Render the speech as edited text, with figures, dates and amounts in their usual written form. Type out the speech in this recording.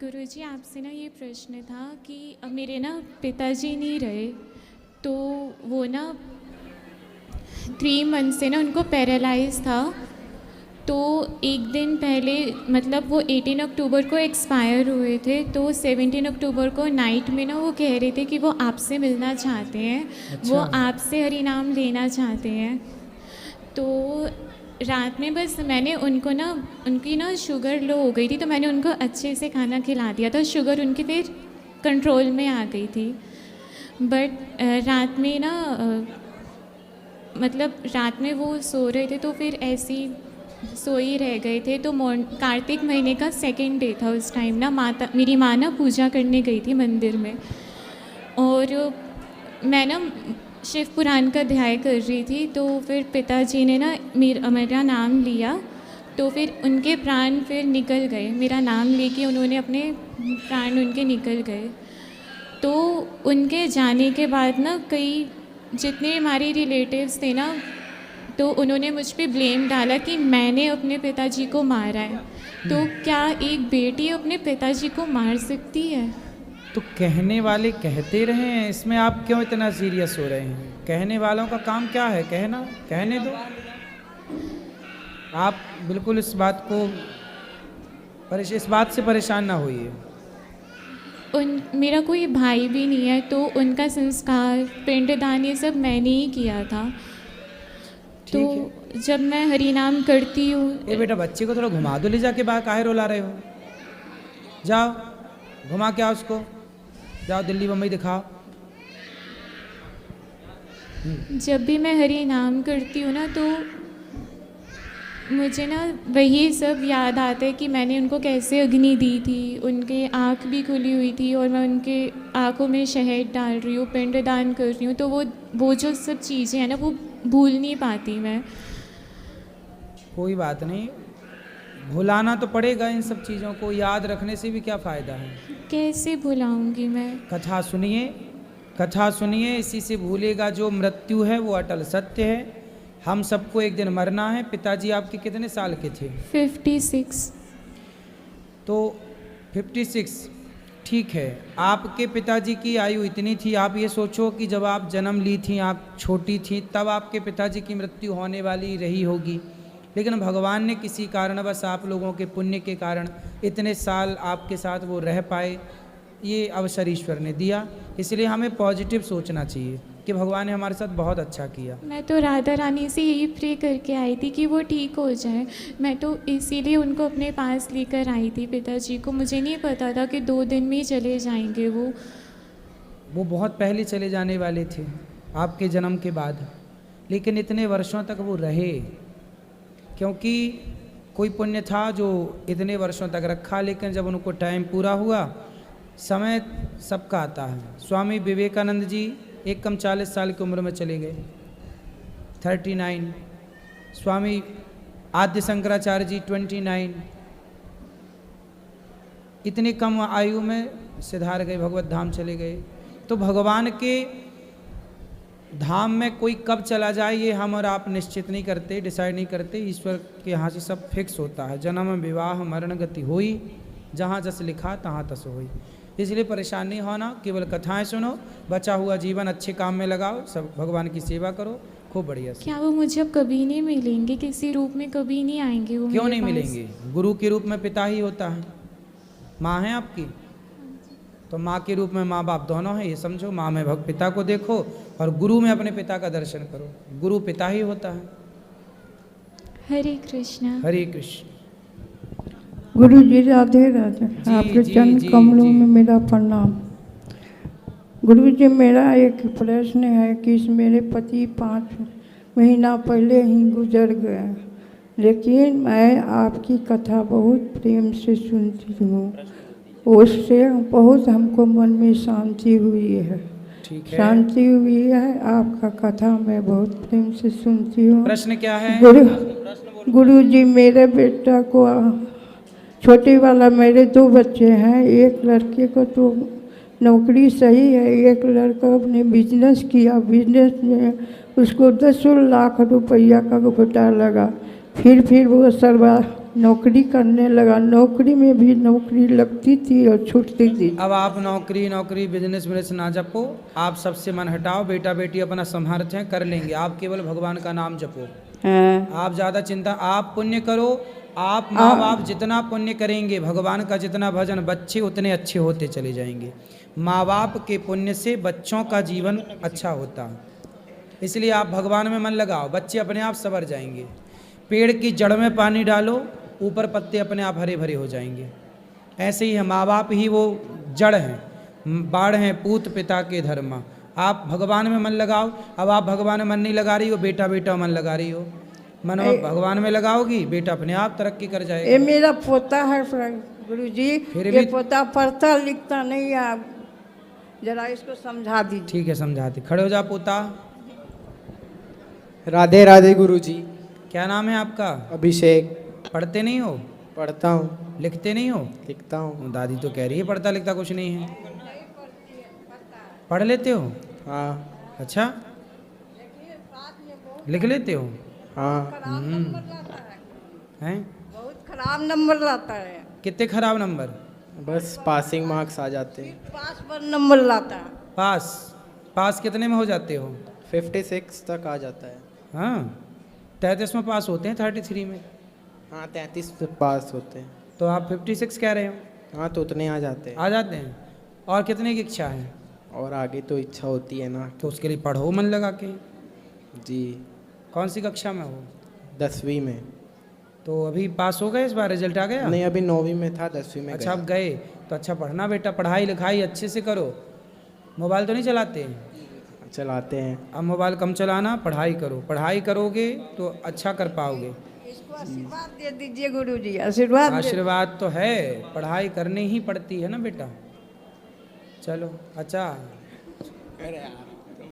गुरुजी आपसे ना ये प्रश्न था कि मेरे ना पिताजी नहीं रहे, तो वो ना 3 मंथ से ना उनको पैरालाइज था। तो एक दिन पहले मतलब वो 18 अक्टूबर को एक्सपायर हुए थे, तो 17 अक्टूबर को नाइट में ना वो कह रहे थे कि वो आपसे मिलना चाहते हैं, वो अच्छा। आपसे हरि नाम लेना चाहते हैं। तो रात में बस मैंने उनको ना, उनकी ना शुगर लो हो गई थी, तो मैंने उनको अच्छे से खाना खिला दिया था, शुगर उनकी फिर कंट्रोल में आ गई थी। बट रात में ना मतलब रात में वो सो रहे थे, तो फिर ऐसे ही सोई रह गए थे। तो कार्तिक महीने का 2nd डे था उस टाइम ना, मेरी माँ ना पूजा करने गई थी मंदिर में, और मैं ना शिव पुराण का अध्याय कर रही थी। तो फिर पिताजी ने ना मेरा नाम लिया, तो फिर उनके प्राण फिर निकल गए, मेरा नाम लेके उन्होंने अपने प्राण उनके निकल गए। तो उनके जाने के बाद ना कई जितने हमारे रिलेटिव्स थे ना, तो उन्होंने मुझ पे ब्लेम डाला कि मैंने अपने पिताजी को मारा है। तो क्या एक बेटी अपने पिताजी को मार सकती है? तो कहने वाले कहते रहे हैं, इसमें आप क्यों इतना सीरियस हो रहे हैं? कहने वालों का काम क्या है? कहना, कहने दो। आप बिल्कुल इस बात से परेशान ना होइए। मेरा कोई भाई भी नहीं है, तो उनका संस्कार पिंडदान ये सब मैंने ही किया था। तो जब मैं हरि नाम करती हूँ। ए बेटा, बच्चे को थोड़ा घुमा दो, ले जाके बाहर, काहे रुला रहे हो? जाओ घुमा के आओ उसको, जाओ दिल्ली बम्बई दिखाओ। जब भी मैं हरि नाम करती हूँ ना, तो मुझे ना वही सब याद आता है कि मैंने उनको कैसे अग्नि दी थी, उनके आँख भी खुली हुई थी और मैं उनके आँखों में शहद डाल रही हूँ, पिंडदान कर रही हूँ। तो वो जो सब चीज़ें हैं ना, वो भूल नहीं पाती मैं। कोई बात नहीं, भुलाना तो पड़ेगा, इन सब चीज़ों को याद रखने से भी क्या फ़ायदा है? कैसे भुलाऊंगी मैं? कथा सुनिए, कथा सुनिए, इसी से भूलेगा। जो मृत्यु है वो अटल सत्य है, हम सबको एक दिन मरना है। पिताजी आपके कितने साल के थे? 56। तो 56 ठीक है। आपके पिताजी की आयु इतनी थी, आप ये सोचो कि जब आप जन्म ली थी, आप छोटी थी, तब आपके पिताजी की मृत्यु होने वाली रही होगी। लेकिन भगवान ने किसी कारणवश आप लोगों के पुण्य के कारण इतने साल आपके साथ वो रह पाए, ये अवसर ईश्वर ने दिया। इसलिए हमें पॉजिटिव सोचना चाहिए कि भगवान ने हमारे साथ बहुत अच्छा किया। मैं तो राधा रानी से यही प्रे करके आई थी कि वो ठीक हो जाए। मैं तो इसीलिए उनको अपने पास लेकर आई थी पिताजी को। मुझे नहीं पता था कि 2 दिन में ही चले जाएंगे वो बहुत पहले चले जाने वाले थे आपके जन्म के बाद, लेकिन इतने वर्षों तक वो रहे, क्योंकि कोई पुण्य था जो इतने वर्षों तक रखा। लेकिन जब उनको टाइम पूरा हुआ, समय सबका आता है। स्वामी विवेकानंद जी एकदम 40 साल की उम्र में चले गए, 39। स्वामी आद्य शंकराचार्य जी 29, इतनी कम आयु में सिधार गए, भगवत धाम चले गए। तो भगवान के धाम में कोई कब चला जाए ये हम और आप निश्चित नहीं करते, डिसाइड नहीं करते। ईश्वर के यहाँ से सब फिक्स होता है। जन्म विवाह मरण गति होई, जहाँ जस लिखा तहाँ तस होई। इसलिए परेशान नहीं होना, केवल कथाएं सुनो, बचा हुआ जीवन अच्छे काम में लगाओ, सब भगवान की सेवा करो, खूब बढ़िया से। क्या वो मुझे अब कभी नहीं मिलेंगे? किसी रूप में कभी नहीं आएंगे वो? क्यों नहीं मिलेंगे? गुरु के रूप में पिता ही होता है। माँ है आपकी, तो माँ के रूप में माँ बाप दोनों हैं, ये समझो। माँ में पिता को देखो और गुरु में अपने पिता का दर्शन करो। गुरु पिता ही होता है। हरे कृष्णा। हरे कृष्ण। गुरु जी राधे राधे। आपके चरण कमलों में मेरा प्रणाम। गुरु जी, मेरा एक प्रश्न है कि मेरे पति 5 महीना पहले ही गुजर गए, लेकिन मैं आपकी कथा बहुत प्रेम से सुनती हूँ, उससे बहुत हमको मन में शांति हुई है। शांति हुई है। आपका कथा मैं बहुत प्रेम से सुनती हूँ। प्रश्न क्या है? गुरु जी, मेरे बेटा को, छोटे वाला, मेरे 2 बच्चे हैं। एक लड़के को तो नौकरी सही है, एक लड़का अपने बिजनेस किया, बिजनेस में उसको 10 लाख रुपया का घाटा लगा। फिर वो नौकरी करने लगा। नौकरी में भी नौकरी लगती थी और छूटती थी। अब आप नौकरी बिजनेस विजनेस ना जपो, आप सबसे मन हटाओ। बेटा बेटी अपना समर्थ हैं, कर लेंगे। आप केवल भगवान का नाम जपो। हाँ। आप ज़्यादा चिंता, आप पुण्य करो। आप माँ बाप जितना पुण्य करेंगे, भगवान का जितना भजन, बच्चे उतने अच्छे होते चले जाएंगे। माँ बाप के पुण्य से बच्चों का जीवन अच्छा होता। इसलिए आप भगवान में मन लगाओ, बच्चे अपने आप संवर जाएंगे। पेड़ की जड़ में पानी डालो, ऊपर पत्ते अपने आप हरे भरे हो जाएंगे। ऐसे ही है, माँ बाप ही वो जड़ हैं, बाढ़ हैं पूत पिता के धर्मा। आप भगवान में मन लगाओ। अब आप भगवान में मन नहीं लगा रही हो, बेटा बेटा मन लगा रही हो। मन भगवान में लगाओगी, बेटा अपने आप तरक्की कर जाएगा। ये मेरा पोता है गुरुजी, फिर ये भी पोता पढ़ता लिखता नहीं है। आप जरा इसको समझा दीजिए। ठीक है, समझाते। खड़े हो जा पोता। राधे राधे गुरुजी। क्या नाम है आपका? अभिषेक। पढ़ते नहीं हो? पढ़ता हूँ। लिखते नहीं हो? लिखता हूँ। दादी तो कह रही है पढ़ता लिखता कुछ नहीं है। पढ़ लेते हो? हाँ। अच्छा, लिख लेते हो? हाँ। हैं? बहुत खराब नंबर लाता है। कितने खराब नंबर? बस पासिंग मार्क्स आ जाते हैं। पास पर नंबर लाता है। पास कितने में हो जाते हो? 56 तक आ जाता है। हाँ, 33 में पास होते हैं, 33 में। हाँ, 33 पे पास होते हैं। तो आप 56 कह रहे हो? हाँ, तो उतने आ जाते हैं। आ जाते हैं। और कितने की इच्छा है? और आगे तो इच्छा होती है ना। तो उसके लिए पढ़ो मन लगा के। जी। कौन सी कक्षा में हो? 10वीं में। तो अभी पास हो गए? इस बार रिजल्ट आ गया? नहीं, अभी 9वीं में था, 10वीं में अच्छा, गया। आप गए तो अच्छा पढ़ना बेटा, पढ़ाई लिखाई अच्छे से करो। मोबाइल तो नहीं चलाते? चलाते हैं। अब मोबाइल कम चलाना, पढ़ाई करो। पढ़ाई करोगे तो अच्छा कर पाओगे। इसको आशीर्वाद दे दीजिए गुरुजी, आशीर्वाद। आशीर्वाद तो है, पढ़ाई करनी ही पड़ती है ना बेटा। चलो, अच्छा।